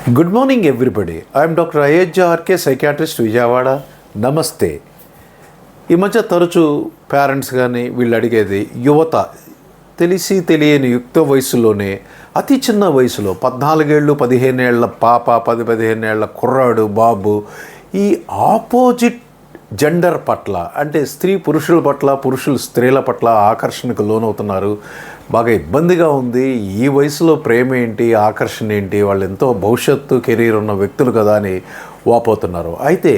Good morning everybody. I'm doctor Ayodhya RK, psychiatrist, Vijayawada. నమస్తే. ఈ మధ్య తరచూ పేరెంట్స్ కానీ వీళ్ళు అడిగేది, యువత తెలిసి తెలియని యుక్త వయసులోనే, అతి చిన్న వయసులో 14 ఏళ్ళు 15 ఏళ్ల పాప, 10-15 ఏళ్ల కుర్రాడు బాబు ఈ ఆపోజిట్ జెండర్ పట్ల, అంటే స్త్రీ పురుషుల పట్ల, పురుషులు స్త్రీల పట్ల ఆకర్షణకు లోనవుతున్నారు. బాగా ఇబ్బందిగా ఉంది. ఈ వయసులో ప్రేమ ఏంటి, ఆకర్షణ ఏంటి, వాళ్ళు ఎంతో భవిష్యత్తు కెరీర్ ఉన్న వ్యక్తులు కదా అని వాపోతున్నారు. అయితే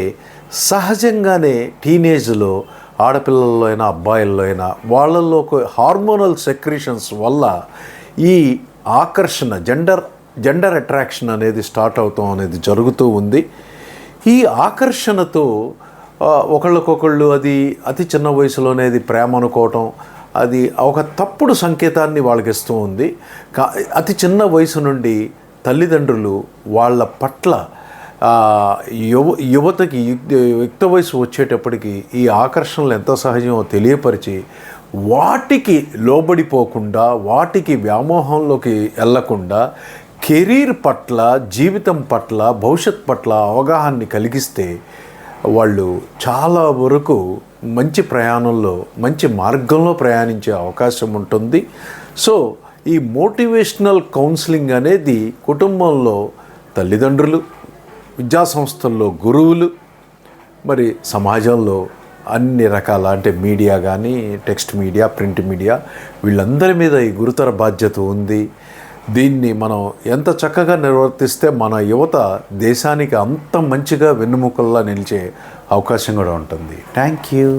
సహజంగానే టీనేజ్లో ఆడపిల్లల్లో అయినా అబ్బాయిల్లో అయినా వాళ్ళల్లో హార్మోనల్ సెక్రీషన్స్ వల్ల ఈ ఆకర్షణ, జెండర్ అట్రాక్షన్ అనేది స్టార్ట్ అవుతాం అనేది జరుగుతూ ఉంది. ఈ ఆకర్షణతో ఒకళ్ళకొకళ్ళు అది అతి చిన్న వయసులోనే అది ప్రేమ అనుకోవటం, అది ఒక తప్పుడు సంకేతాన్ని వాళ్ళకి ఇస్తూ ఉంది. అతి చిన్న వయసు నుండి తల్లిదండ్రులు వాళ్ళ పట్ల యువతకి యుక్త వయసు వచ్చేటప్పటికి ఈ ఆకర్షణలు ఎంత సహజమో తెలియపరిచి, వాటికి లోబడిపోకుండా, వాటికి వ్యామోహంలోకి వెళ్ళకుండా కెరీర్ పట్ల, జీవితం పట్ల, భవిష్యత్ పట్ల అవగాహనని కలిగిస్తే వాళ్ళు చాలా వరకు మంచి ప్రయాణంలో, మంచి మార్గంలో ప్రయాణించే అవకాశం ఉంటుంది. సో ఈ మోటివేషనల్ కౌన్సిలింగ్ అనేది కుటుంబంలో తల్లిదండ్రులు, విద్యాసంస్థల్లో గురువులు, మరి సమాజంలో అన్ని రకాల, అంటే మీడియా కానీ, టెక్స్ట్ మీడియా, ప్రింట్ మీడియా, వీళ్ళందరి మీద ఈ గురుతర బాధ్యత ఉంది. దీన్ని మనం ఎంత చక్కగా నిర్వర్తిస్తే మన యువత దేశానికి అంత మంచిగా వెన్నుముకల్లా నిలిచే అవకాశం కూడా ఉంటుంది. Thank you.